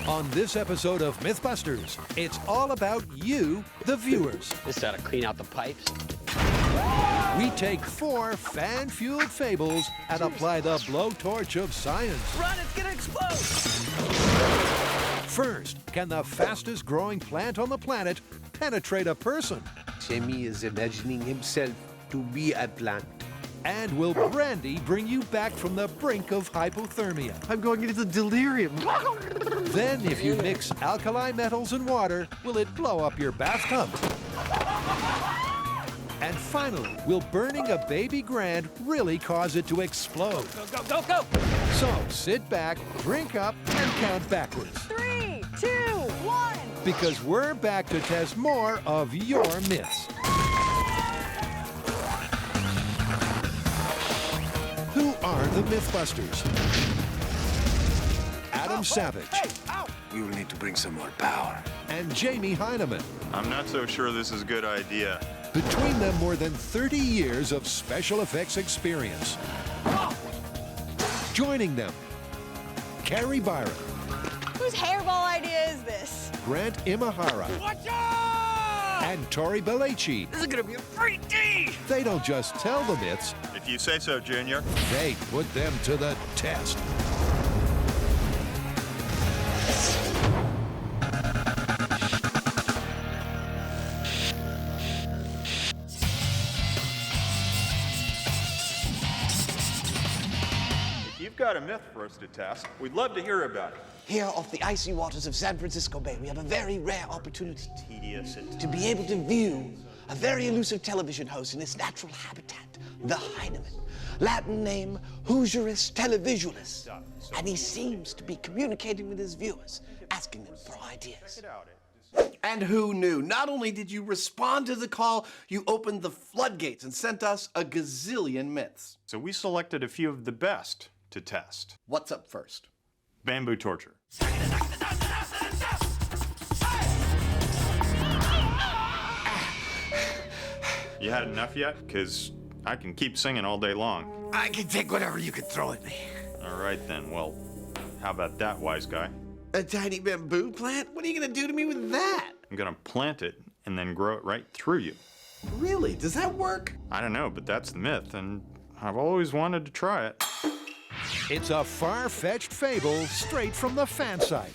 On this episode of MythBusters, it's all about you, the viewers. Just gotta clean out the pipes. We take 4 fan-fueled fables and apply the blowtorch of science. Run, it's gonna explode! First, can the fastest growing plant on the planet penetrate a person? Jamie is imagining himself to be a plant. And will Brandy bring you back from the brink of hypothermia? I'm going into delirium. Then, if you mix alkali metals and water, will it blow up your bathtub? And finally, will burning a baby grand really cause it to explode? Go, go, go, go! So sit back, drink up, and count backwards. 3, 2, 1. Because we're back to test more of your myths. Who are the MythBusters? Adam Savage. We will need to bring some more power. And Jamie Heineman. I'm not so sure this is a good idea. Between them, more than 30 years of special effects experience. Joining them, Carrie Byron. Whose hairball idea is this? Grant Imahara. Watch out! And Tori Belleci. This is gonna be a great day! They don't just tell the myths, If you say so, Junior. they put them to the test. If you've got a myth for us to test, we'd love to hear about it. Here off the icy waters of San Francisco Bay, we have a very rare opportunity Tedious and to be able to view a very elusive television host in its natural habitat, the Heineman. Latin name, Hoosierus televisualis. And he seems to be communicating with his viewers, asking them for ideas. And who knew? Not only did you respond to the call, you opened the floodgates and sent us a gazillion myths. So we selected a few of the best to test. What's up first? Bamboo torture. You had enough yet? Because I can keep singing all day long. I can take whatever you can throw at me. All right then, well, how about that, wise guy? A tiny bamboo plant? What are you gonna do to me with that? I'm gonna plant it and then grow it right through you. Really? Does that work? I don't know, but that's the myth, and I've always wanted to try it. It's a far-fetched fable straight from the fan site.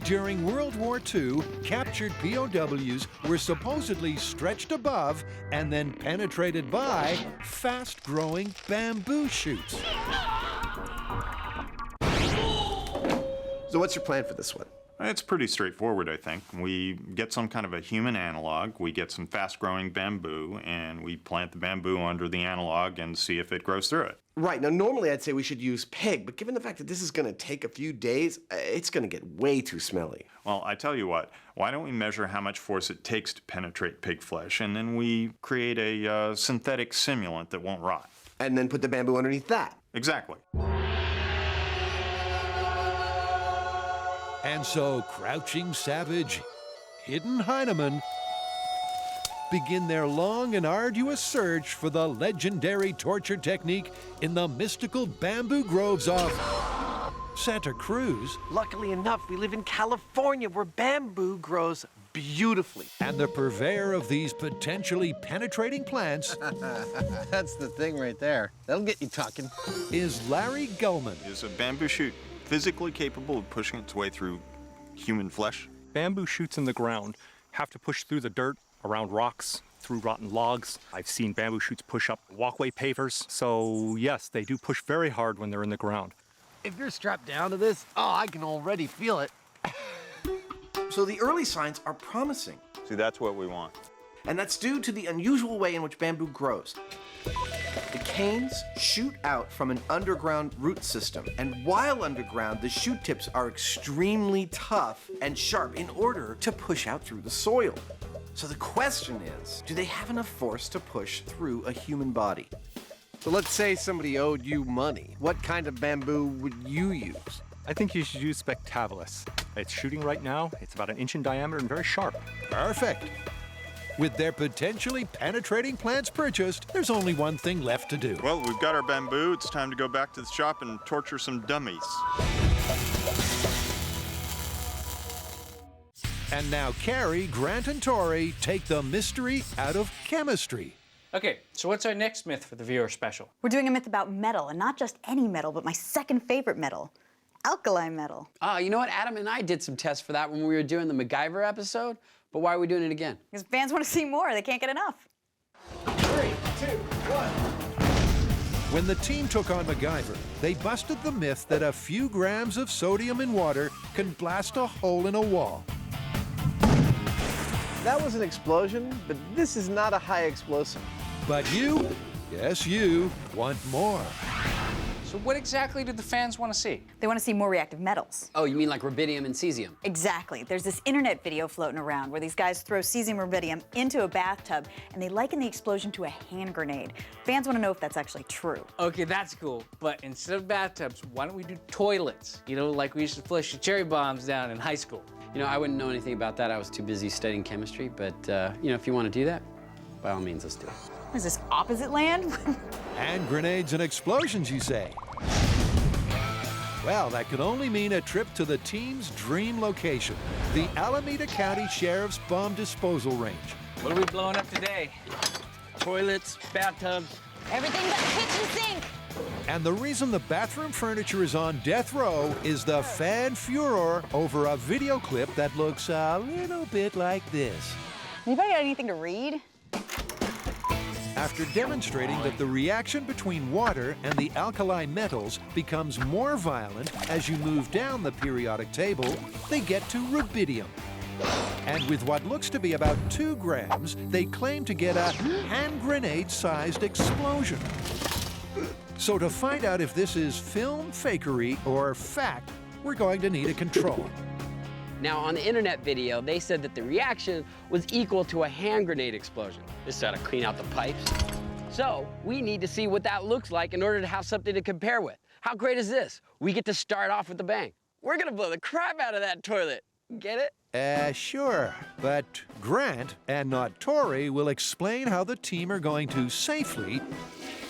During World War II, captured POWs were supposedly stretched above and then penetrated by fast-growing bamboo shoots. So what's your plan for this one? It's pretty straightforward, I think. We get some kind of a human analog, we get some fast-growing bamboo, and we plant the bamboo under the analog and see if it grows through it. Right, now normally I'd say we should use pig, but given the fact that this is gonna take a few days, it's gonna get way too smelly. Well, I tell you what, why don't we measure how much force it takes to penetrate pig flesh, and then we create a synthetic simulant that won't rot. And then put the bamboo underneath that. Exactly. And so crouching savage, hidden Heineman begin their long and arduous search for the legendary torture technique in the mystical bamboo groves of Santa Cruz. Luckily enough, we live in California where bamboo grows beautifully. And the purveyor of these potentially penetrating plants That's the thing right there. That'll get you talking. is Larry Gullman. Is a bamboo shoot physically capable of pushing its way through human flesh? Bamboo shoots in the ground have to push through the dirt, around rocks, through rotten logs. I've seen bamboo shoots push up walkway pavers. So yes, they do push very hard when they're in the ground. If you're strapped down to this, oh, I can already feel it. So the early signs are promising, See, that's what we want. and that's due to the unusual way in which bamboo grows. The canes shoot out from an underground root system, and while underground, the shoot tips are extremely tough and sharp in order to push out through the soil. So the question is, do they have enough force to push through a human body? So let's say somebody owed you money. What kind of bamboo would you use? I think you should use Spectabilis. It's shooting right now. It's about 1 inch in diameter and very sharp. Perfect. With their potentially penetrating plants purchased, there's only one thing left to do. Well, we've got our bamboo. It's time to go back to the shop and torture some dummies. And now Carrie, Grant, and Tori take the mystery out of chemistry. Okay, so what's our next myth for the viewer special? We're doing a myth about metal, and not just any metal, but my second favorite metal, alkali metal. Oh, you know what? Adam and I did some tests for that when we were doing the MacGyver episode, but why are we doing it again? Because fans want to see more. They can't get enough. 3, 2, 1. When the team took on MacGyver, they busted the myth that a few grams of sodium in water can blast a hole in a wall. That was an explosion, but this is not a high explosive. But you, yes you, want more. So what exactly do the fans want to see? They want to see more reactive metals. Oh, you mean like rubidium and cesium? Exactly. There's this internet video floating around where these guys throw cesium rubidium into a bathtub, and they liken the explosion to a hand grenade. Fans want to know if that's actually true. Okay, that's cool. But instead of bathtubs, why don't we do toilets? You know, like we used to flush the cherry bombs down in high school. You know, I wouldn't know anything about that. I was too busy studying chemistry, but, you know, if you want to do that, by all means, let's do it. Is this opposite land? Hand grenades and explosions, you say? Well, that could only mean a trip to the team's dream location, the Alameda County Sheriff's Bomb Disposal Range. What are we blowing up today? Toilets, bathtubs. Everything but the kitchen sink. And the reason the bathroom furniture is on death row is the fan furor over a video clip that looks a little bit like this. Anybody got anything to read? After demonstrating that the reaction between water and the alkali metals becomes more violent as you move down the periodic table, they get to rubidium. And with what looks to be about 2 grams, they claim to get a hand grenade-sized explosion. So to find out if this is film fakery or fact, we're going to need a control. Now, on the internet video, they said that the reaction was equal to a hand grenade explosion. This ought to clean out the pipes. So, we need to see what that looks like in order to have something to compare with. How great is this? We get to start off with a bang. We're gonna blow the crap out of that toilet. Get it? Sure. But Grant, and not Tori, will explain how the team are going to safely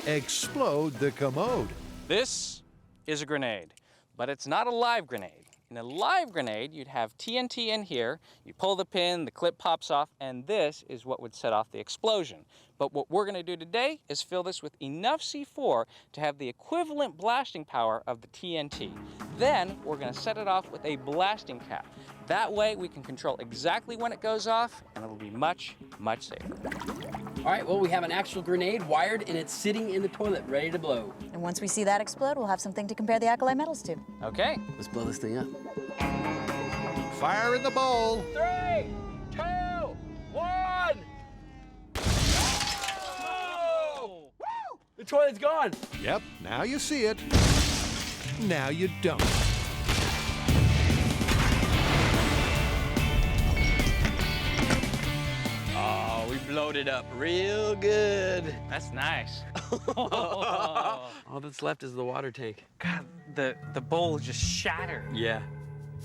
explode the commode. This is a grenade, but it's not a live grenade. In a live grenade, you'd have TNT in here, you pull the pin, the clip pops off, and this is what would set off the explosion. But what we're gonna do today is fill this with enough C4 to have the equivalent blasting power of the TNT. Then, we're gonna set it off with a blasting cap. That way, we can control exactly when it goes off, and it'll be much, much safer. All right, well, we have an actual grenade wired, and it's sitting in the toilet, ready to blow. And once we see that explode, we'll have something to compare the alkali metals to. Okay. Let's blow this thing up. Fire in the bowl. 3, 2, 1! Oh! Woo! The toilet's gone. Yep, now you see it. Now you don't. Oh, we blowed it up real good. That's nice. All that's left is the water tank. God, the bowl just shattered. Yeah.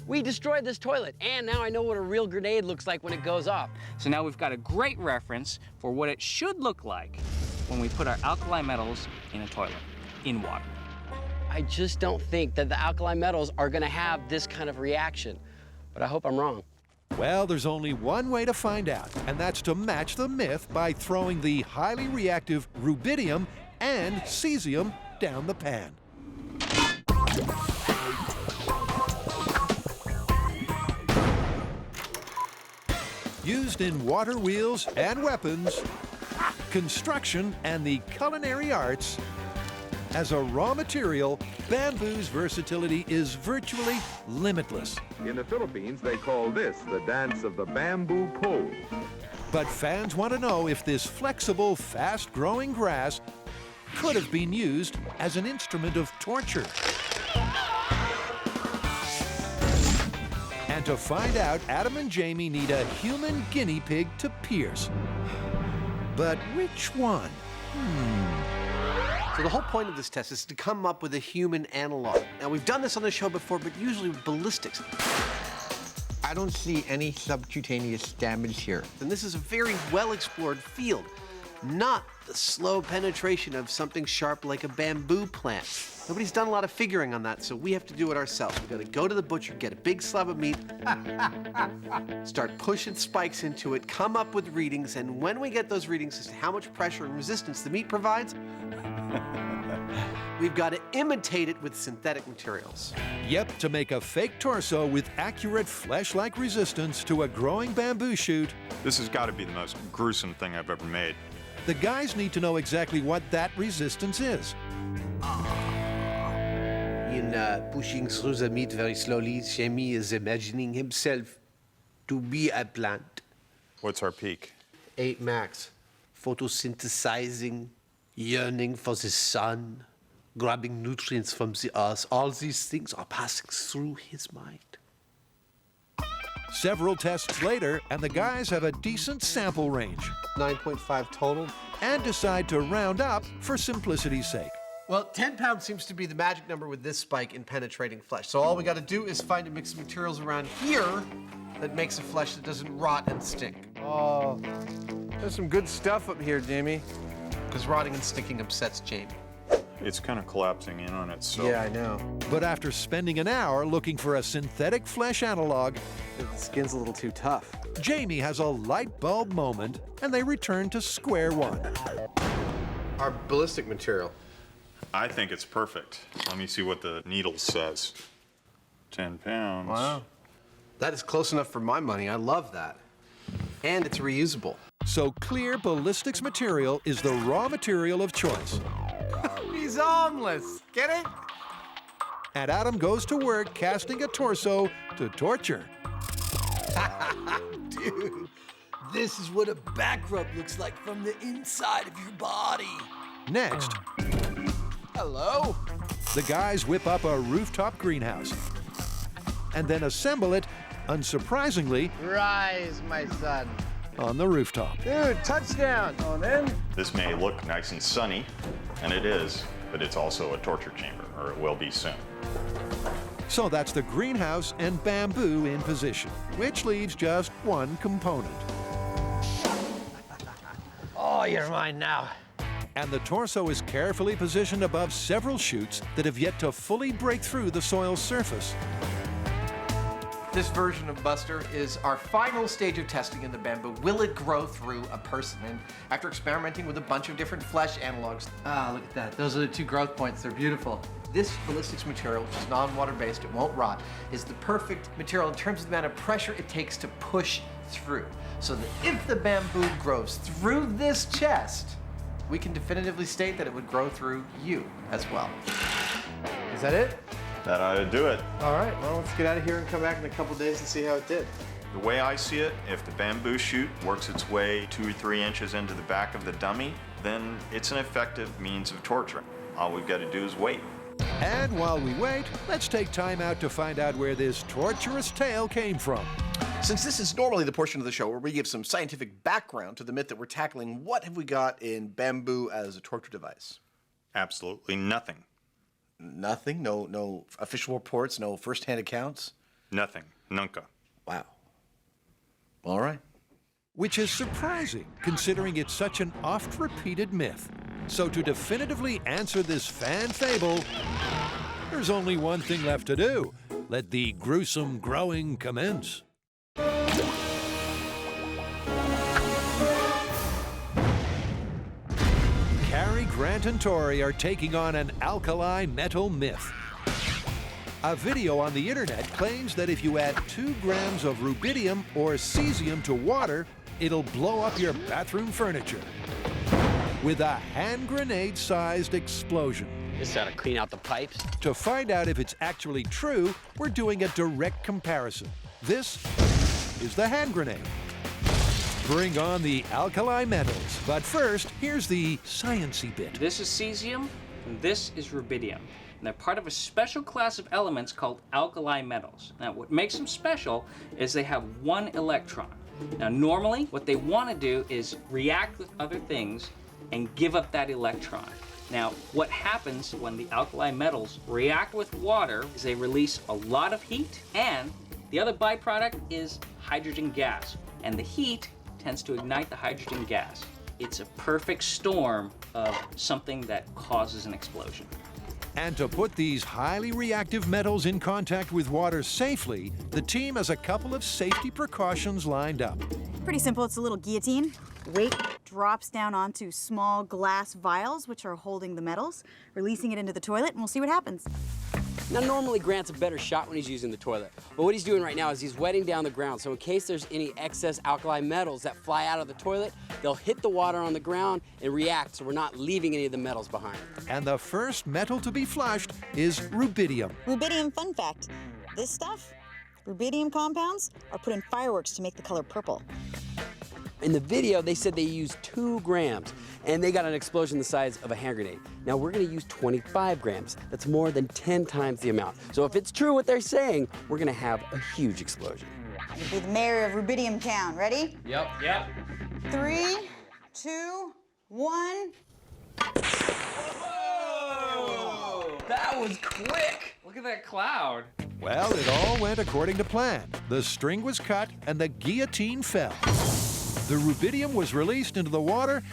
We destroyed this toilet, and now I know what a real grenade looks like when it goes off. So now we've got a great reference for what it should look like when we put our alkali metals in a toilet, in water. I just don't think that the alkali metals are gonna have this kind of reaction, but I hope I'm wrong. Well, there's only one way to find out, and that's to match the myth by throwing the highly reactive rubidium and cesium down the pan. Used in water wheels and weapons, construction and the culinary arts, as a raw material, bamboo's versatility is virtually limitless. In the Philippines, they call this the dance of the bamboo pole. But fans want to know if this flexible, fast-growing grass could have been used as an instrument of torture. And to find out, Adam and Jamie need a human guinea pig to pierce. But which one? So the whole point of this test is to come up with a human analog. Now, we've done this on the show before, but usually with ballistics. I don't see any subcutaneous damage here. And this is a very well-explored field. not the slow penetration of something sharp like a bamboo plant. Nobody's done a lot of figuring on that, so we have to do it ourselves. We gotta go to the butcher, get a big slab of meat, start pushing spikes into it, come up with readings, and when we get those readings as to how much pressure and resistance the meat provides, we've got to imitate it with synthetic materials. Yep, to make a fake torso with accurate flesh-like resistance to a growing bamboo shoot, This has got to be the most gruesome thing I've ever made. the guys need to know exactly what that resistance is. In pushing through the meat very slowly, Jamie is imagining himself to be a plant. What's our peak? 8 max. Photosynthesizing, yearning for the sun, grabbing nutrients from the earth. All these things are passing through his mind. Several tests later, and the guys have a decent sample range. 9.5 total. And decide to round up for simplicity's sake. Well, 10 pounds seems to be the magic number with this spike in penetrating flesh. So all we got to do is find a mix of materials around here that makes a flesh that doesn't rot and stink. Oh, there's some good stuff up here, Jamie. Because rotting and stinking upsets Jamie. It's kind of collapsing in on itself. Yeah, I know. But after spending an hour looking for a synthetic flesh analog, The skin's a little too tough. Jamie has a light bulb moment, and they return to square one. Our ballistic material. I think it's perfect. Let me see what the needle says. 10 pounds. Wow. That is close enough for my money. I love that. And it's reusable. So clear ballistics material is the raw material of choice. He's armless. Get it? And Adam goes to work casting a torso to torture. Dude, this is what a back rub looks like from the inside of your body. Next, Hello? the guys whip up a rooftop greenhouse and then assemble it, unsurprisingly, Rise, my son. on the rooftop. Dude, touchdown. On in. This may look nice and sunny, and it is, but it's also a torture chamber, or it will be soon. So that's the greenhouse and bamboo in position, which leaves just one component. Oh, you're mine now. And the torso is carefully positioned above several shoots that have yet to fully break through the soil's surface. This version of Buster is our final stage of testing in the bamboo. Will it grow through a person? And after experimenting with a bunch of different flesh analogs, look at that. Those are the 2 growth points. They're beautiful. This ballistics material, which is non-water based, it won't rot, is the perfect material in terms of the amount of pressure it takes to push through. So that if the bamboo grows through this chest, we can definitively state that it would grow through you as well. Is that it? That ought to do it. All right, well, let's get out of here and come back in a couple days and see how it did. The way I see it, if the bamboo shoot works its way 2 or 3 inches into the back of the dummy, then it's an effective means of torture. All we've got to do is wait. And while we wait, let's take time out to find out where this torturous tale came from. Since this is normally the portion of the show where we give some scientific background to the myth that we're tackling, what have we got in bamboo as a torture device? Absolutely nothing. Nothing? No official reports? No first-hand accounts? Nothing. Nunca. Wow. All right. Which is surprising, considering it's such an oft-repeated myth. So to definitively answer this fan fable, there's only one thing left to do. Let the gruesome growing commence. Cary Grant and Tori are taking on an alkali metal myth. A video on the internet claims that if you add 2 grams of rubidium or cesium to water, it'll blow up your bathroom furniture with a hand grenade-sized explosion. Just gotta clean out the pipes. To find out if it's actually true, we're doing a direct comparison. This is the hand grenade. Bring on the alkali metals. But first, here's the science-y bit. This is cesium, and this is rubidium. And they're part of a special class of elements called alkali metals. Now, what makes them special is they have 1 electron. Now, normally, what they want to do is react with other things and give up that electron. Now, what happens when the alkali metals react with water is they release a lot of heat, and the other byproduct is hydrogen gas. And the heat tends to ignite the hydrogen gas. It's a perfect storm of something that causes an explosion. And to put these highly reactive metals in contact with water safely, the team has a couple of safety precautions lined up. Pretty simple, it's a little guillotine. Weight drops down onto small glass vials, which are holding the metals, releasing it into the toilet, and we'll see what happens. Now, normally Grant's a better shot when he's using the toilet, but what he's doing right now is he's wetting down the ground, so in case there's any excess alkali metals that fly out of the toilet, they'll hit the water on the ground and react, so we're not leaving any of the metals behind. And the first metal to be flushed is rubidium. Rubidium, fun fact, this stuff, rubidium compounds, are put in fireworks to make the color purple. In the video, they said they used 2 grams, and they got an explosion the size of a hand grenade. Now, we're gonna use 25 grams. That's more than 10 times the amount. So if it's true what they're saying, we're gonna have a huge explosion. You'll be the mayor of Rubidium Town. Ready? Yep. 3, 2, 1. Whoa! That was quick! Look at that cloud. Well, it all went according to plan. The string was cut and the guillotine fell. The rubidium was released into the water,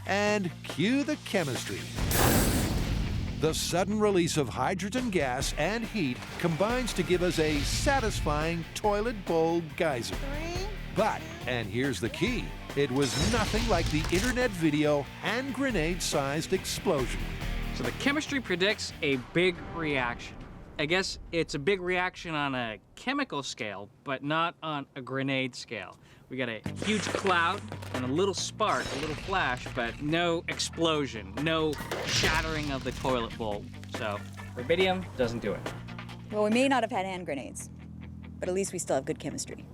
and cue the chemistry. The sudden release of hydrogen gas and heat combines to give us a satisfying toilet bowl geyser. But, and here's the key, it was nothing like the internet video hand grenade-sized explosion. So the chemistry predicts a big reaction. I guess it's a big reaction on a chemical scale, but not on a grenade scale. We got a huge cloud and a little spark, a little flash, but no explosion, no shattering of the toilet bowl. So rubidium doesn't do it. Well, we may not have had hand grenades, but at least we still have good chemistry.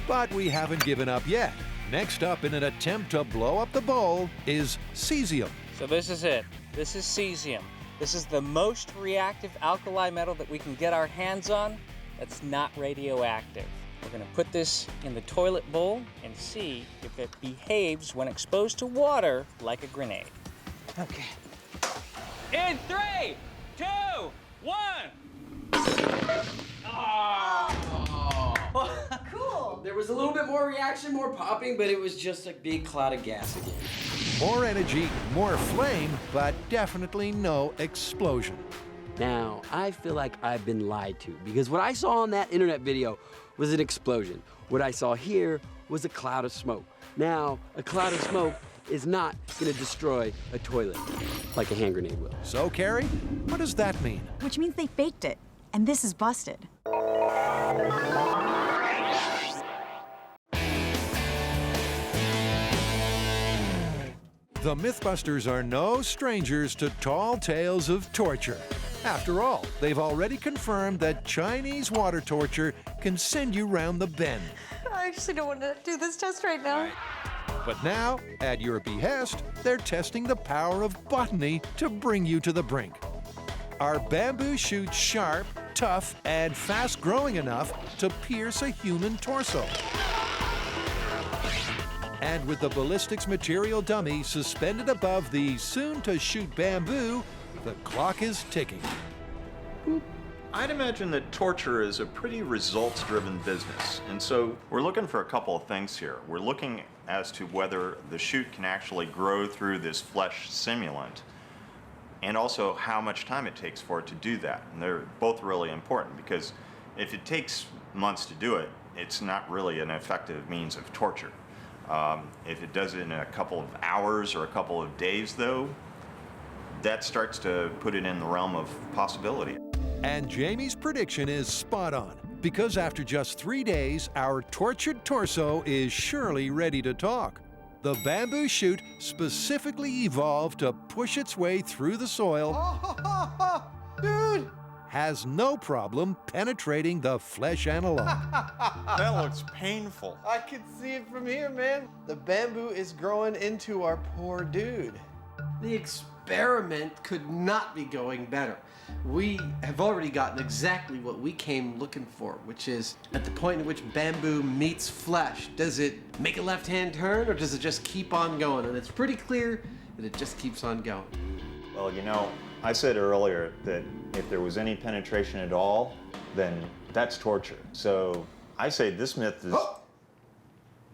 But we haven't given up yet. Next up in an attempt to blow up the bowl is cesium. So this is it. This is cesium. This is the most reactive alkali metal that we can get our hands on that's not radioactive. We're going to put this in the toilet bowl and see if it behaves when exposed to water like a grenade. Okay. In 3, 2, 1. Oh. Cool. There was a little bit more reaction, more popping, but it was just a big cloud of gas again. More energy, more flame, but definitely no explosion. Now, I feel like I've been lied to, because what I saw on that internet video was an explosion. What I saw here was a cloud of smoke. Now, a cloud of smoke is not gonna destroy a toilet like a hand grenade will. So, Carrie, what does that mean? Which means they faked it, and this is busted. The MythBusters are no strangers to tall tales of torture. After all, they've already confirmed that Chinese water torture can send you round the bend. I actually don't want to do this test right now. But now, at your behest, they're testing the power of botany to bring you to the brink. Are bamboo shoots sharp, tough, and fast-growing enough to pierce a human torso? And with the ballistics material dummy suspended above the soon-to-shoot bamboo, the clock is ticking. I'd imagine that torture is a pretty results-driven business, and so we're looking for a couple of things here. We're looking as to whether the shoot can actually grow through this flesh simulant, and also how much time it takes for it to do that. And they're both really important, because if it takes months to do it, it's not really an effective means of torture. If it does it in a couple of hours or a couple of days, though, that starts to put it in the realm of possibility. And Jamie's prediction is spot on, because after just 3 days, our tortured torso is surely ready to talk. The bamboo shoot specifically evolved to push its way through the soil. Dude! Has no problem penetrating the flesh analog. That looks painful. I can see it from here, man. The bamboo is growing into our poor dude. The experiment could not be going better. We have already gotten exactly what we came looking for, which is at the point in which bamboo meets flesh, does it make a left-hand turn or does it just keep on going? And it's pretty clear that it just keeps on going. Well, you know, I said earlier that if there was any penetration at all, then that's torture. So I say this myth is...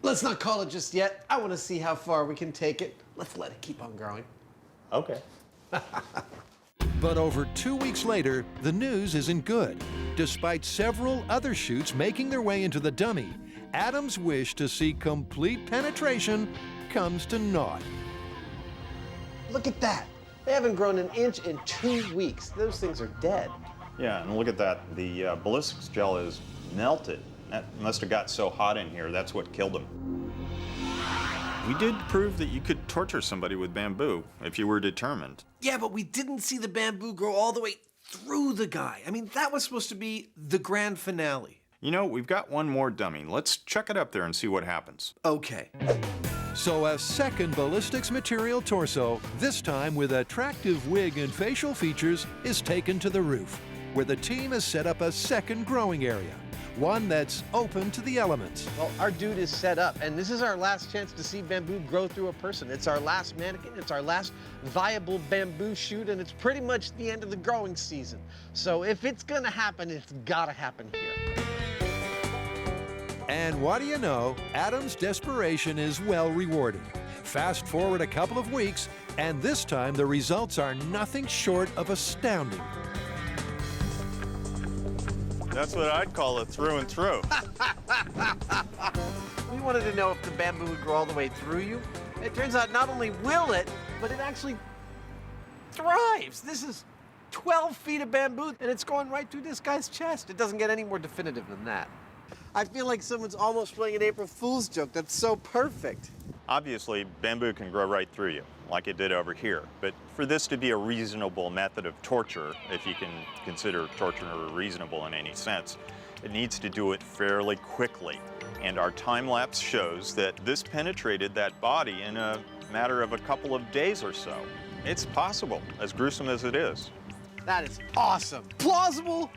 Let's not call it just yet. I want to see how far we can take it. Let's let it keep on growing. Okay. But over 2 weeks later, the news isn't good. Despite several other shoots making their way into the dummy, Adam's wish to see complete penetration comes to naught. Look at that. They haven't grown an inch in 2 weeks. Those things are dead. Yeah, and look at that. The ballistics gel is melted. That must have got so hot in here, that's what killed them. We did prove that you could torture somebody with bamboo if you were determined. Yeah, but we didn't see the bamboo grow all the way through the guy. I mean, that was supposed to be the grand finale. You know, we've got one more dummy. Let's chuck it up there and see what happens. Okay. So a second ballistics material torso, this time with attractive wig and facial features, is taken to the roof, where the team has set up a second growing area, one that's open to the elements. Well, our dude is set up, and this is our last chance to see bamboo grow through a person. It's our last mannequin, it's our last viable bamboo shoot, and it's pretty much the end of the growing season. So if it's gonna happen, it's gotta happen here. And what do you know, Adam's desperation is well rewarded. Fast forward a couple of weeks, and this time the results are nothing short of astounding. That's what I'd call it through and through. We wanted to know if the bamboo would grow all the way through you. It turns out not only will it, but it actually thrives. This is 12 feet of bamboo, and it's going right through this guy's chest. It doesn't get any more definitive than that. I feel like someone's almost playing an April Fool's joke. That's so perfect. Obviously, bamboo can grow right through you, like it did over here. But for this to be a reasonable method of torture, if you can consider torture reasonable in any sense, it needs to do it fairly quickly. And our time lapse shows that this penetrated that body in a matter of a couple of days or so. It's possible, as gruesome as it is. That is awesome. Plausible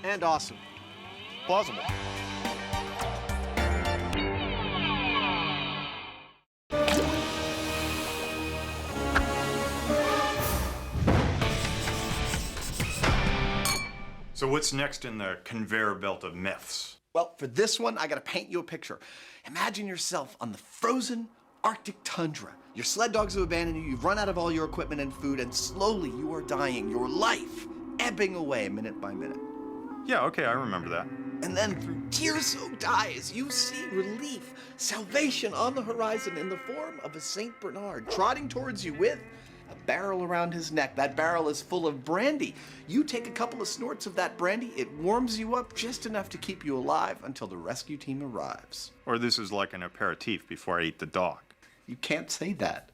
and awesome. Plausible. So what's next in the conveyor belt of myths? Well, for this one, I gotta paint you a picture. Imagine yourself on the frozen Arctic tundra. Your sled dogs have abandoned you, you've run out of all your equipment and food, and slowly you are dying, your life ebbing away minute by minute. Yeah, okay, I remember that. And then through tear-soaked eyes, you see relief, salvation on the horizon in the form of a St. Bernard trotting towards you with a barrel around his neck. That barrel is full of brandy. You take a couple of snorts of that brandy, it warms you up just enough to keep you alive until the rescue team arrives. Or this is like an aperitif before I eat the dog. You can't say that.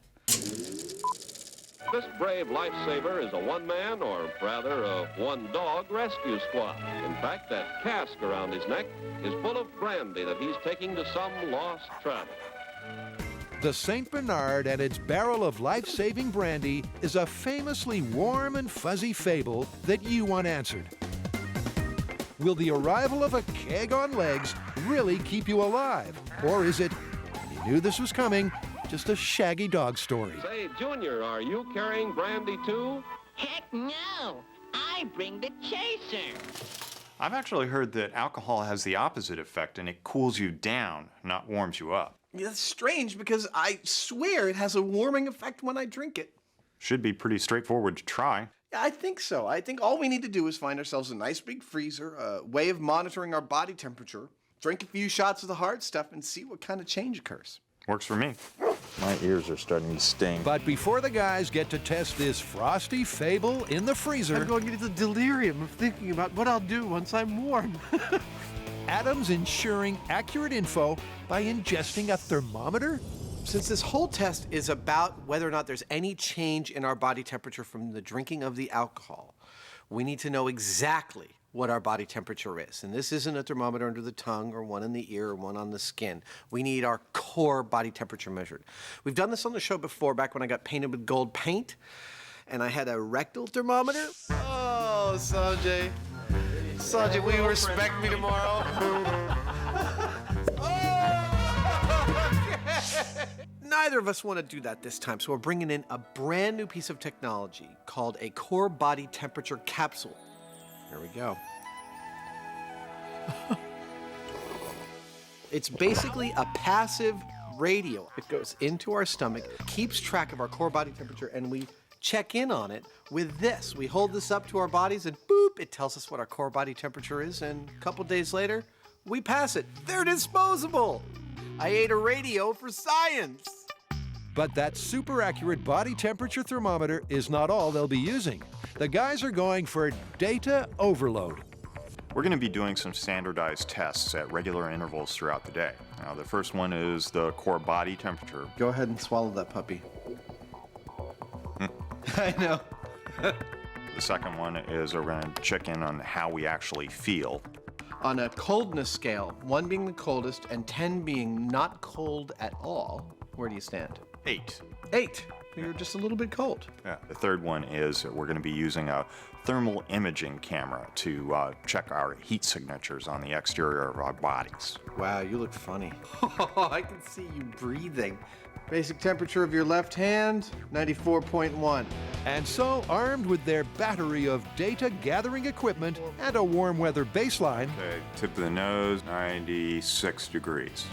This brave lifesaver is a one-man, or rather a one-dog rescue squad. In fact, that cask around his neck is full of brandy that he's taking to some lost traveler. The St. Bernard and its barrel of life-saving brandy is a famously warm and fuzzy fable that you want answered. Will the arrival of a keg on legs really keep you alive? Or is it, you knew this was coming, just a shaggy dog story? Say, Junior, are you carrying brandy too? Heck no! I bring the chaser! I've actually heard that alcohol has the opposite effect and it cools you down, not warms you up. That's strange because I swear it has a warming effect when I drink it. Should be pretty straightforward to try. Yeah, I think so. I think all we need to do is find ourselves a nice big freezer, a way of monitoring our body temperature, drink a few shots of the hard stuff, and see what kind of change occurs. Works for me. My ears are starting to sting. But before the guys get to test this frosty fable in the freezer, I'm going into the delirium of thinking about what I'll do once I'm warm. Adam's ensuring accurate info by ingesting a thermometer? Since this whole test is about whether or not there's any change in our body temperature from the drinking of the alcohol, we need to know exactly what our body temperature is. And this isn't a thermometer under the tongue or one in the ear or one on the skin. We need our core body temperature measured. We've done this on the show before, back when I got painted with gold paint, and I had a rectal thermometer. Oh, Sanjay. Sanjay, will you respect me tomorrow? Neither of us want to do that this time, so we're bringing in a brand new piece of technology called a core body temperature capsule. Here we go. It's basically a passive radio. It goes into our stomach, keeps track of our core body temperature, and we check in on it with this. We hold this up to our bodies and boop, it tells us what our core body temperature is, and a couple days later, we pass it. They're disposable. I ate a radio for science. But that super accurate body temperature thermometer is not all they'll be using. The guys are going for data overload. We're going to be doing some standardized tests at regular intervals throughout the day. Now, the first one is the core body temperature. Go ahead and swallow that puppy. I know. The second one is we're going to check in on how we actually feel. On a coldness scale, 1 being the coldest and 10 being not cold at all, where do you stand? 8. 8. You're just a little bit cold. Yeah. The third one is we're going to be using a thermal imaging camera to check our heat signatures on the exterior of our bodies. Wow, you look funny. I can see you breathing. Basic temperature of your left hand, 94.1. And so, armed with their battery of data gathering equipment and a warm weather baseline, Okay, tip of the nose, 96 degrees.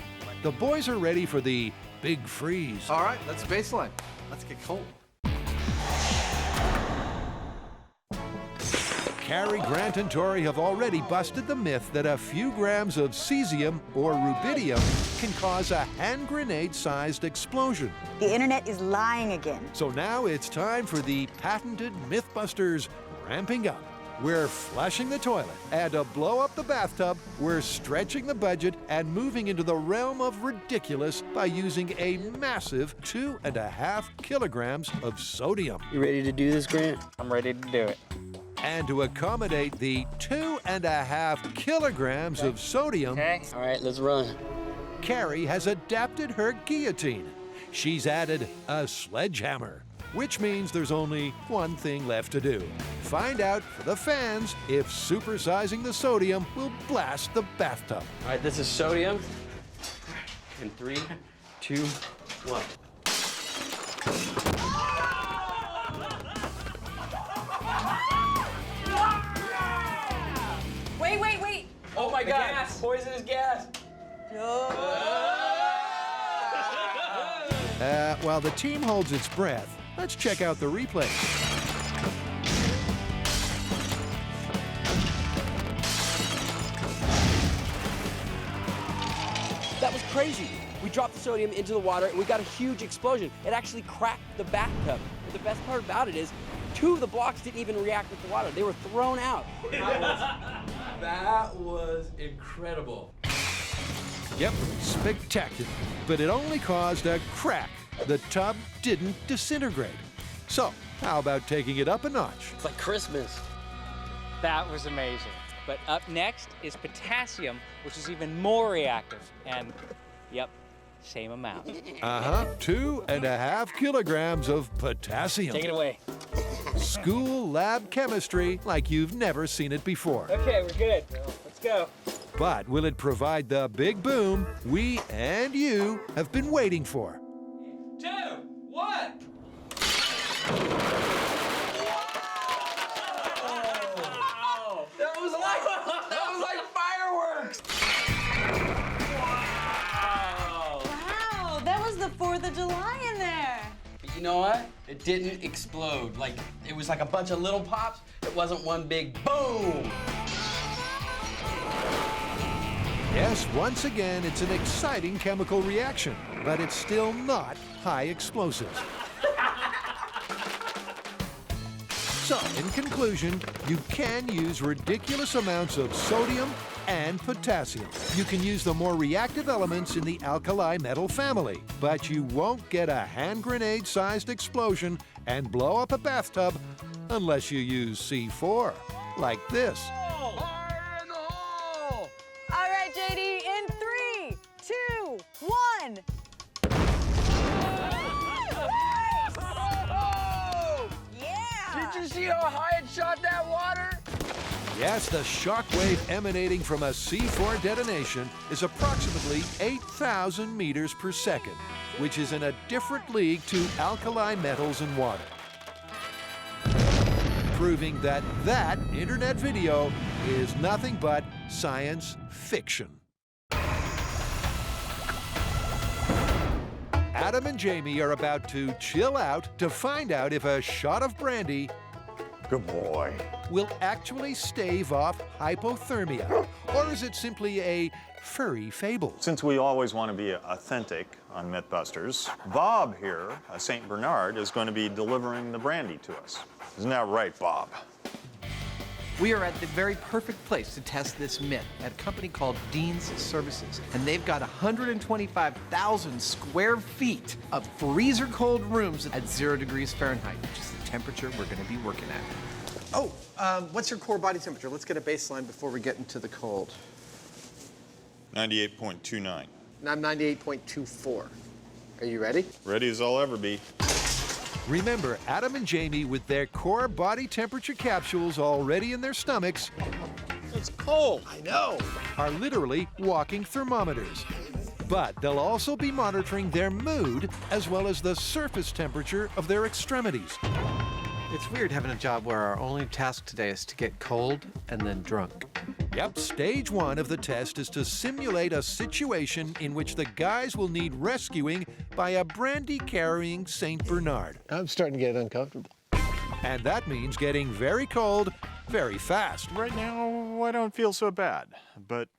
the boys are ready for the big freeze. All right, let's baseline. Let's get cold. Cary, Grant, and Tori have already busted the myth that a few grams of cesium or rubidium can cause a hand grenade-sized explosion. The internet is lying again. So now it's time for the patented MythBusters ramping up. We're flushing the toilet, and to blow up the bathtub, we're stretching the budget and moving into the realm of ridiculous by using a massive 2.5 kilograms of sodium. You ready to do this, Grant? I'm ready to do it. And to accommodate the 2.5 kilograms of sodium, All right, let's run. Cary has adapted her guillotine. She's added a sledgehammer, which means there's only one thing left to do. Find out for the fans if supersizing the sodium will blast the bathtub. All right, this is sodium. In 3, 2, 1. Wait. Oh my God, gas. Poisonous gas. While the team holds its breath, let's check out the replay. That was crazy. We dropped the sodium into the water and we got a huge explosion. It actually cracked the bathtub. But the best part about it is 2 of the blocks didn't even react with the water. They were thrown out. That was incredible. Yep, spectacular. But it only caused a crack. The tub didn't disintegrate. So, how about taking it up a notch? It's like Christmas. That was amazing. But up next is potassium, which is even more reactive. And, yep, same amount. 2.5 kilograms of potassium. Take it away. School lab chemistry like you've never seen it before. Okay, we're good. Let's go. But will it provide the big boom we and you have been waiting for? 2, 1. That was like fireworks. Wow, that was the 4th of July in there. But you know what? It didn't explode. Like, it was like a bunch of little pops. It wasn't one big boom. Yes, once again, it's an exciting chemical reaction, but it's still not high explosives. So, in conclusion, you can use ridiculous amounts of sodium and potassium. You can use the more reactive elements in the alkali metal family, but you won't get a hand grenade-sized explosion and blow up a bathtub unless you use C4, like this. All right, JD, in 3, 2, 1. Did you see how high it shot that water? Yes, the shock wave emanating from a C4 detonation is approximately 8,000 meters per second, which is in a different league to alkali metals and water. Proving that internet video is nothing but science fiction. Adam and Jamie are about to chill out to find out if a shot of brandy, good boy, will actually stave off hypothermia, or is it simply a furry fable? Since we always want to be authentic on MythBusters, Bob here, a St. Bernard, is going to be delivering the brandy to us. Isn't that right, Bob? We are at the very perfect place to test this myth at a company called Dean's Services. And they've got 125,000 square feet of freezer cold rooms at 0 degrees Fahrenheit, which is the temperature we're going to be working at. Oh, what's your core body temperature? Let's get a baseline before we get into the cold. 98.29. I'm 98.24. Are you ready? Ready as I'll ever be. Remember, Adam and Jamie, with their core body temperature capsules already in their stomachs, it's cold. I know. Are literally walking thermometers. But they'll also be monitoring their mood as well as the surface temperature of their extremities. It's weird having a job where our only task today is to get cold and then drunk. Yep, stage 1 of the test is to simulate a situation in which the guys will need rescuing by a brandy-carrying St. Bernard. I'm starting to get uncomfortable. And that means getting very cold very fast. Right now, I don't feel so bad, but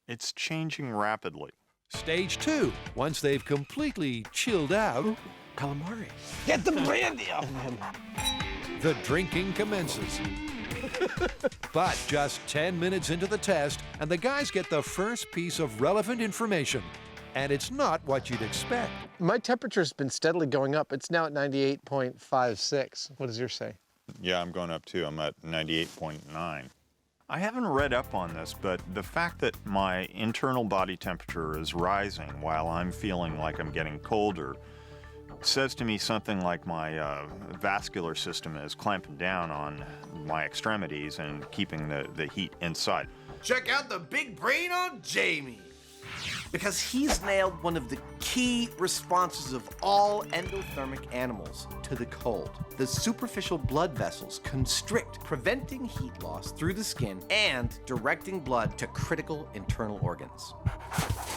it's changing rapidly. Stage 2, once they've completely chilled out, calamari. Get the brandy off him. The drinking commences. But just 10 minutes into the test, and the guys get the first piece of relevant information. And it's not what you'd expect. My temperature's been steadily going up. It's now at 98.56. What does yours say? Yeah, I'm going up too. I'm at 98.9. I haven't read up on this, but the fact that my internal body temperature is rising while I'm feeling like I'm getting colder says to me something like my vascular system is clamping down on my extremities and keeping the heat inside. Check out the big brain on Jamie. Because he's nailed one of the key responses of all endothermic animals to the cold. The superficial blood vessels constrict, preventing heat loss through the skin and directing blood to critical internal organs.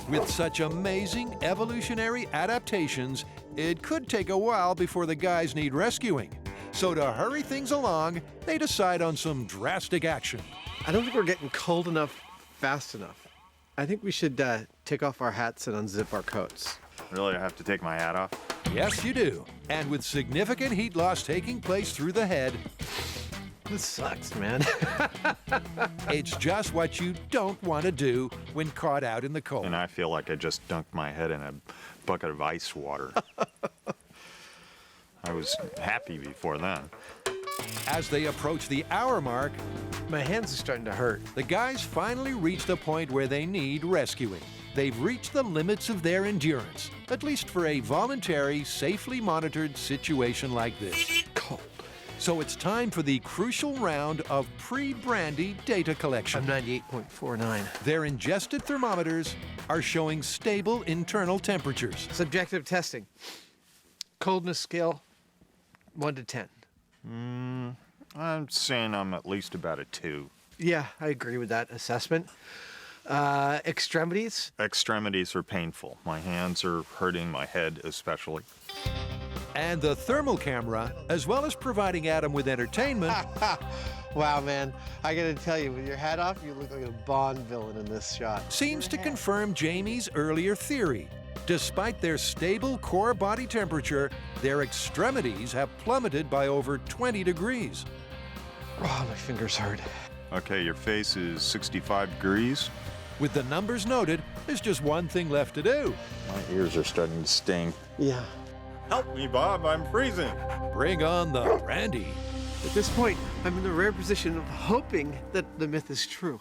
With such amazing evolutionary adaptations, it could take a while before the guys need rescuing. So to hurry things along, they decide on some drastic action. I don't think we're getting cold enough fast enough. I think we should take off our hats and unzip our coats. Really, I have to take my hat off? Yes, you do. And with significant heat loss taking place through the head, this sucks, man. It's just what you don't want to do when caught out in the cold. And I feel like I just dunked my head in a bucket of ice water. I was happy before then. As they approach the hour mark, my hands are starting to hurt. The guys finally reach the point where they need rescuing. They've reached the limits of their endurance, at least for a voluntary, safely monitored situation like this. Cold. So it's time for the crucial round of pre-brandy data collection. I'm 98.49. Their ingested thermometers are showing stable internal temperatures. Subjective testing. Coldness scale, 1 to 10. I'm saying I'm at least about a 2. Yeah, I agree with that assessment. Extremities? Extremities are painful. My hands are hurting, my head especially. And the thermal camera, as well as providing Adam with entertainment. Wow, man. I gotta tell you, with your hat off, you look like a Bond villain in this shot. Seems to confirm Jamie's earlier theory. Despite their stable core body temperature, their extremities have plummeted by over 20 degrees. Oh, my fingers hurt. Okay, your face is 65 degrees. With the numbers noted, there's just one thing left to do. My ears are starting to sting. Yeah. Help me, Bob, I'm freezing. Bring on the brandy. At this point, I'm in the rare position of hoping that the myth is true.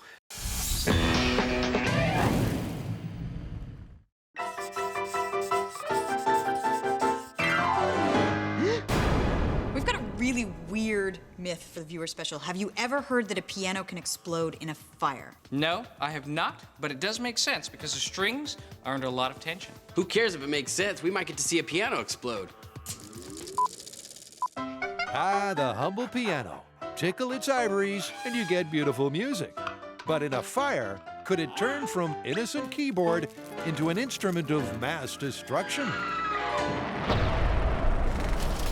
We've got a really weird myth for the viewer special. Have you ever heard that a piano can explode in a fire? No, I have not, but it does make sense because the strings are under a lot of tension. Who cares if it makes sense? We might get to see a piano explode. Ah, the humble piano. Tickle its ivories and you get beautiful music. But in a fire, could it turn from innocent keyboard into an instrument of mass destruction?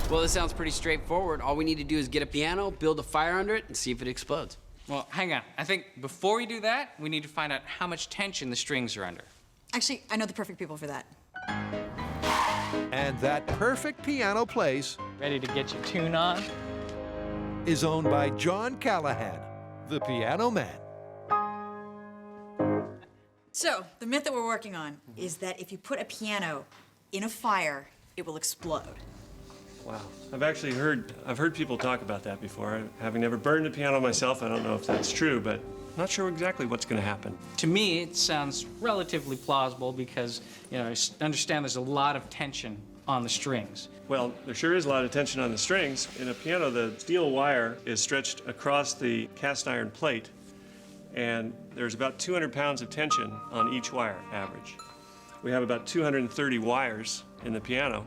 Well, this sounds pretty straightforward. All we need to do is get a piano, build a fire under it, and see if it explodes. Well, hang on. I think before we do that, we need to find out how much tension the strings are under. Actually, I know the perfect people for that. And that perfect piano place Ready to get your tune on? is owned by John Callahan, the piano man. So, the myth that we're working on is that if you put a piano in a fire, it will explode. Wow. I've heard people talk about that before. Having never burned a piano myself, I don't know if that's true, but I'm not sure exactly what's going to happen. To me, it sounds relatively plausible because, you know, I understand there's a lot of tension on the strings. Well, there sure is a lot of tension on the strings. In a piano, the steel wire is stretched across the cast iron plate, and there's about 200 pounds of tension on each wire, average. We have about 230 wires in the piano,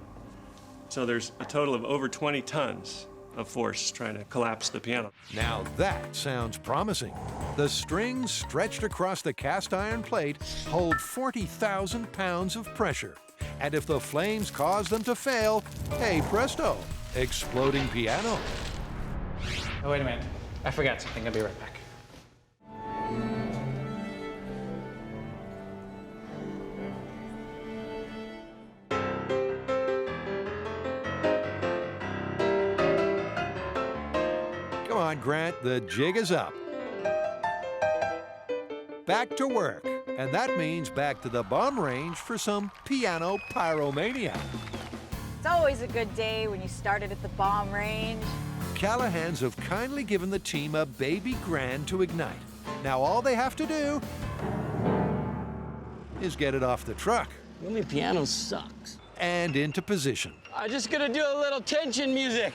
so there's a total of over 20 tons of force trying to collapse the piano. Now that sounds promising. The strings stretched across the cast iron plate hold 40,000 pounds of pressure. And if the flames cause them to fail, hey presto, exploding piano. Oh, wait a minute. I forgot something. I'll be right back. Come on, Grant, the jig is up. Back to work. And that means back to the bomb range for some piano pyromania. It's always a good day when you started at the bomb range. Callahans have kindly given the team a baby grand to ignite. Now all they have to do is get it off the truck. Really, piano sucks. And into position. I'm just gonna do a little tension music.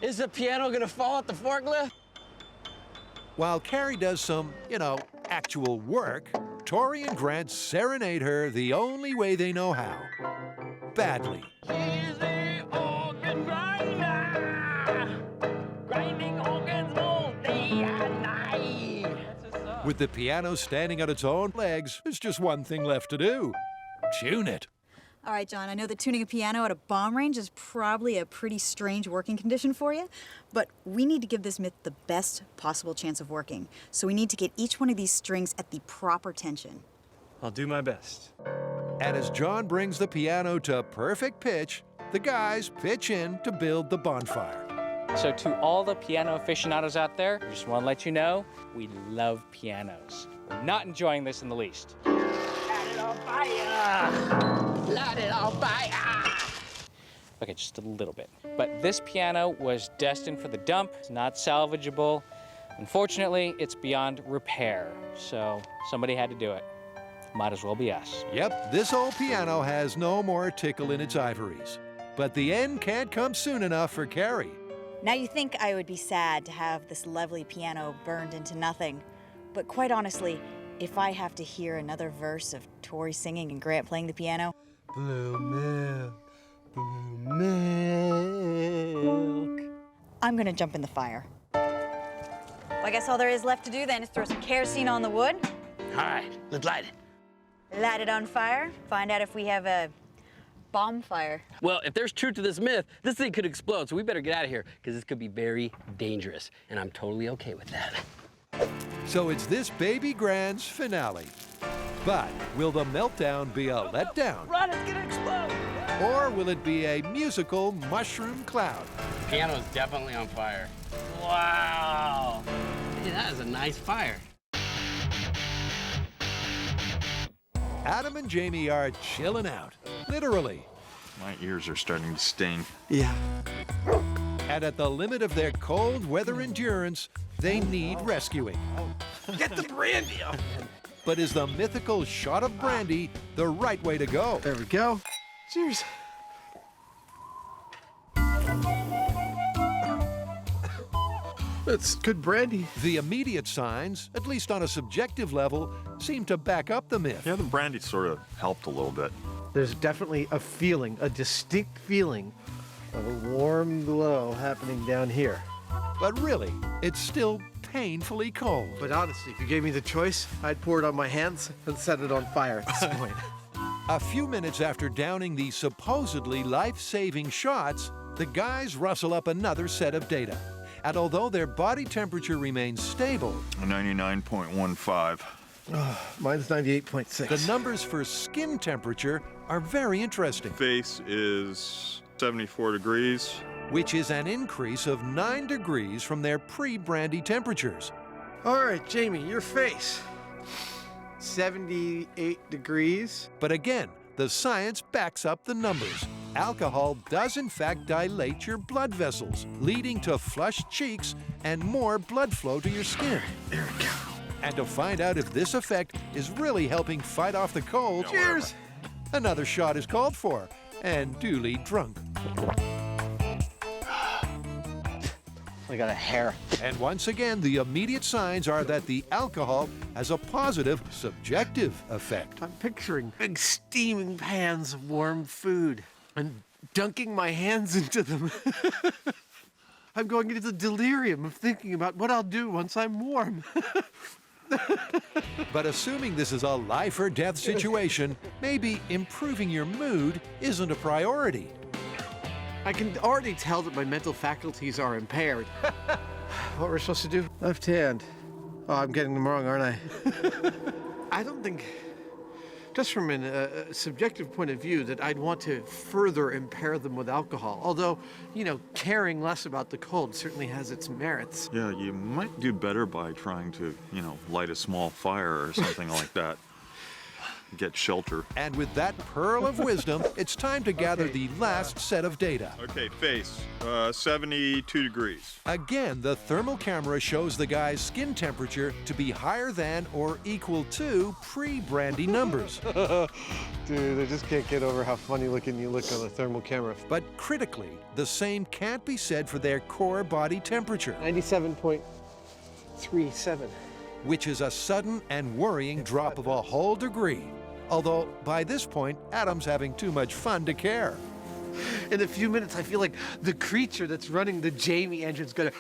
Is the piano gonna fall at the forklift? While Carrie does some, actual work, Tori and Grant serenade her the only way they know how. Badly. He's the organ grinder, grinding organs all day and night. With the piano standing on its own legs, there's just one thing left to do. Tune it. All right, John, I know that tuning a piano at a bomb range is probably a pretty strange working condition for you, but we need to give this myth the best possible chance of working. So we need to get each one of these strings at the proper tension. I'll do my best. And as John brings the piano to perfect pitch, the guys pitch in to build the bonfire. So to all the piano aficionados out there, I just want to let you know, we love pianos. We're not enjoying this in the least. Light it on fire! Light it on fire! Okay, just a little bit. But this piano was destined for the dump. It's not salvageable. Unfortunately, it's beyond repair. So somebody had to do it. Might as well be us. Yep, this old piano has no more tickle in its ivories. But the end can't come soon enough for Carrie. Now you think I would be sad to have this lovely piano burned into nothing, but quite honestly, if I have to hear another verse of Tori singing and Grant playing the piano, blue milk, I'm gonna jump in the fire. Well, I guess all there is left to do then is throw some kerosene on the wood. All right, let's light it. Light it on fire, find out if we have a bonfire. Well, if there's truth to this myth, this thing could explode, so we better get out of here, because this could be very dangerous, and I'm totally okay with that. So it's this baby grand's finale. But will the meltdown be a letdown? Run, it's gonna explode! Or will it be a musical mushroom cloud? The piano is definitely on fire. Wow! Hey, that is a nice fire. Adam and Jamie are chilling out, literally. My ears are starting to sting. Yeah. And at the limit of their cold weather endurance, they need rescuing. Get the brandy up! But is the mythical shot of brandy the right way to go? There we go. Cheers. That's good brandy. The immediate signs, at least on a subjective level, seem to back up the myth. Yeah, the brandy sort of helped a little bit. There's definitely a feeling, a distinct feeling of a warm glow happening down here. But really, it's still painfully cold. But honestly, if you gave me the choice, I'd pour it on my hands and set it on fire at this point. A few minutes after downing the supposedly life-saving shots, the guys rustle up another set of data. And although their body temperature remains stable, 99.15. Mine's 98.6. the numbers for skin temperature are very interesting. Face is 74 degrees. Which is an increase of 9 degrees from their pre-Brandy temperatures. All right, Jamie, your face. 78 degrees. But again, the science backs up the numbers. Alcohol does in fact dilate your blood vessels, leading to flushed cheeks and more blood flow to your skin. There we go. And to find out if this effect is really helping fight off the cold, cheers! Another shot is called for, and duly drunk. I got a hair. And once again, the immediate signs are that the alcohol has a positive, subjective effect. I'm picturing big steaming pans of warm food and dunking my hands into them. I'm going into the delirium of thinking about what I'll do once I'm warm. But assuming this is a life or death situation, maybe improving your mood isn't a priority. I can already tell that my mental faculties are impaired. What we're supposed to do? Left hand. Oh, I'm getting them wrong, aren't I? I don't think, just from a subjective point of view, that I'd want to further impair them with alcohol. Although, you know, caring less about the cold certainly has its merits. Yeah, you might do better by trying to, light a small fire or something like that. Get shelter. And with that pearl of wisdom, it's time to gather the last set of data. Okay, face, 72 degrees. Again, the thermal camera shows the guy's skin temperature to be higher than or equal to pre-Brandy numbers. Dude, I just can't get over how funny looking you look on a thermal camera. But critically, the same can't be said for their core body temperature. 97.37. Which is a sudden and worrying drop of a whole degree. Although, by this point, Adam's having too much fun to care. In a few minutes, I feel like the creature that's running the Jamie engine's gonna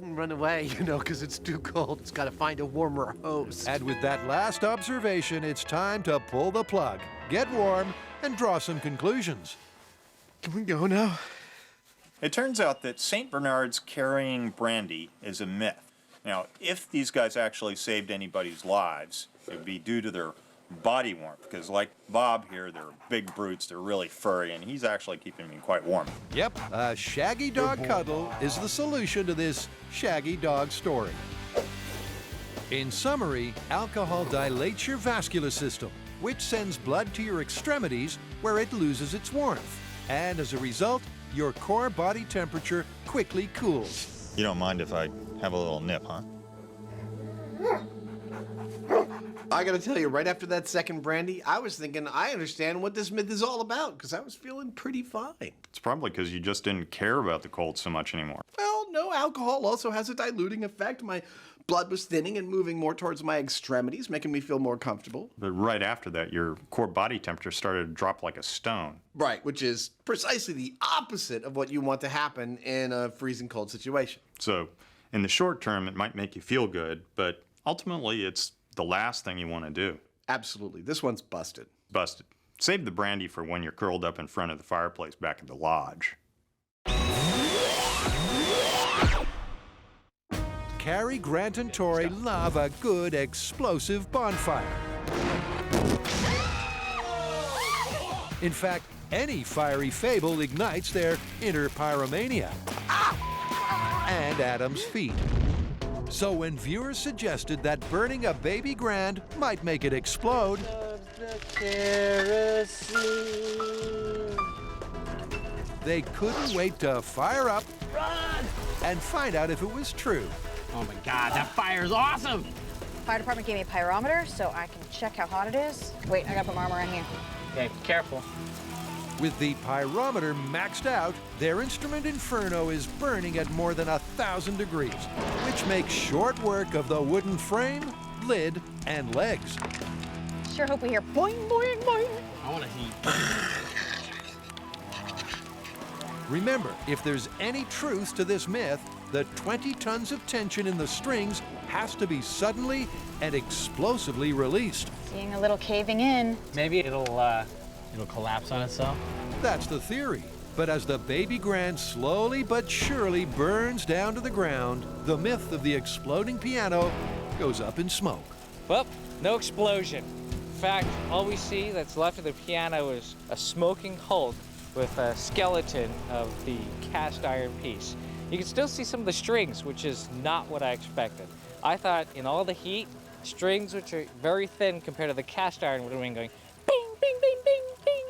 run away, because it's too cold. It's gotta find a warmer host. And with that last observation, it's time to pull the plug, get warm, and draw some conclusions. Can we go now? It turns out that St. Bernard's carrying Brandy is a myth. Now, if these guys actually saved anybody's lives, it would be due to their body warmth, because like Bob here, they're big brutes, they're really furry, and he's actually keeping me quite warm. Yep, a shaggy dog cuddle is the solution to this shaggy dog story. In summary, alcohol dilates your vascular system, which sends blood to your extremities where it loses its warmth. And as a result, your core body temperature quickly cools. You don't mind if I have a little nip, huh? I gotta tell you, right after that second Brandy, I was thinking, I understand what this myth is all about, because I was feeling pretty fine. It's probably because you just didn't care about the cold so much anymore. Well, no, alcohol also has a diluting effect. My blood was thinning and moving more towards my extremities, making me feel more comfortable. But right after that, your core body temperature started to drop like a stone. Right, which is precisely the opposite of what you want to happen in a freezing cold situation. So, in the short term, it might make you feel good, but ultimately, it's the last thing you want to do. Absolutely. This one's busted. Busted. Save the Brandy for when you're curled up in front of the fireplace back at the lodge. Cary, Grant, and Tori love a good explosive bonfire. In fact, any fiery fable ignites their inner pyromania. And Adam's feet. So when viewers suggested that burning a baby Grand might make it explode, they couldn't wait to fire up and find out if it was true. Oh my God, that fire's awesome! Fire department gave me a pyrometer so I can check how hot it is. Wait, I gotta put my armor in here. Okay, careful. With the pyrometer maxed out, their instrument Inferno is burning at more than 1,000 degrees, which makes short work of the wooden frame, lid, and legs. Sure hope we hear boing, boing, boing. I want to heat. Remember, if there's any truth to this myth, the 20 tons of tension in the strings has to be suddenly and explosively released. Seeing a little caving in. Maybe it'll collapse on itself. That's the theory. But as the baby grand slowly but surely burns down to the ground, the myth of the exploding piano goes up in smoke. Well, no explosion. In fact, all we see that's left of the piano is a smoking hulk with a skeleton of the cast iron piece. You can still see some of the strings, which is not what I expected. I thought in all the heat, strings which are very thin compared to the cast iron would have been going bing, bing, bing, bing, bing.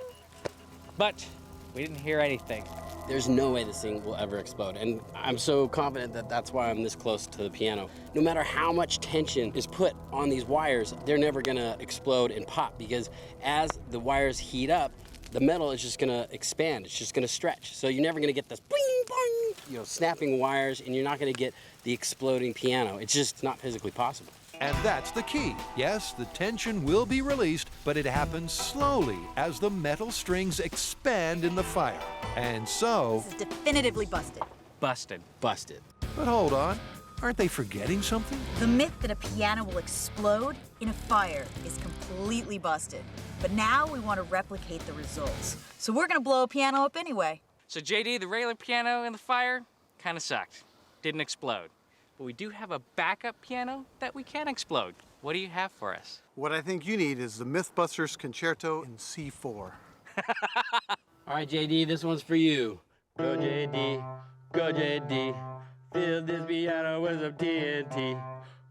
But we didn't hear anything. There's no way this thing will ever explode, and I'm so confident that that's why I'm this close to the piano. No matter how much tension is put on these wires, they're never gonna explode and pop, because as the wires heat up, the metal is just gonna expand, it's just gonna stretch. So you're never gonna get this boing, boing, snapping wires, and you're not gonna get the exploding piano. It's just not physically possible. And that's the key. Yes, the tension will be released, but it happens slowly as the metal strings expand in the fire. And so... This is definitively busted. Busted. Busted. But hold on, aren't they forgetting something? The myth that a piano will explode in a fire is completely busted. But now we want to replicate the results. So we're gonna blow a piano up anyway. So JD, the regular piano in the fire kind of sucked. Didn't explode. But we do have a backup piano that we can explode. What do you have for us? What I think you need is the MythBusters Concerto in C4. All right, JD, this one's for you. Go JD, go JD, fill this piano with some TNT.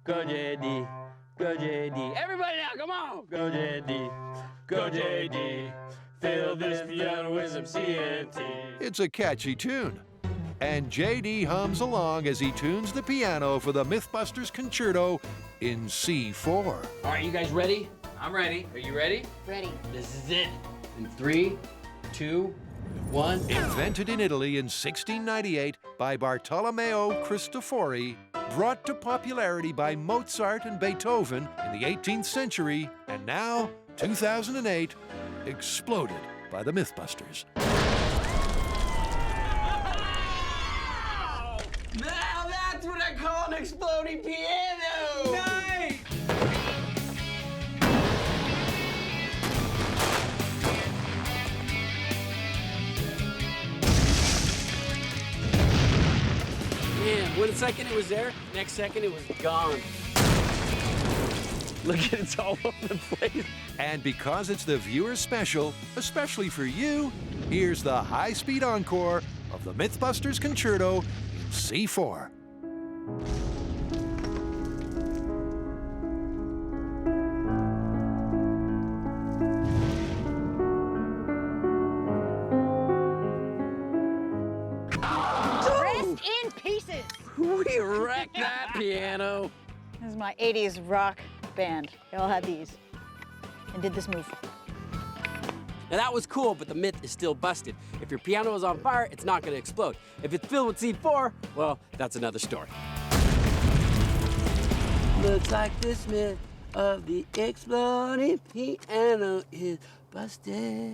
Go JD, go JD. Everybody now, come on! Go JD, go JD, fill this piano with some TNT. It's a catchy tune. And JD hums along as he tunes the piano for the MythBusters Concerto in C4. All right, you guys ready? I'm ready. Are you ready? Ready. This is it. In 3, 2, 1. Invented in Italy in 1698 by Bartolomeo Cristofori, brought to popularity by Mozart and Beethoven in the 18th century, and now, 2008, exploded by the MythBusters. Now that's what I call an exploding piano! Nice! Man, one second it was there, next second it was gone. Look at it, it's all over the place. And because it's the viewer special, especially for you, here's the high-speed encore of the MythBusters Concerto in C4. Rest in pieces. We wrecked that piano. This is my 80s rock band. They all had these and did this move. Now that was cool, but the myth is still busted. If your piano is on fire, it's not gonna explode. If it's filled with C4, well, that's another story. Looks like this myth of the exploding piano is busted.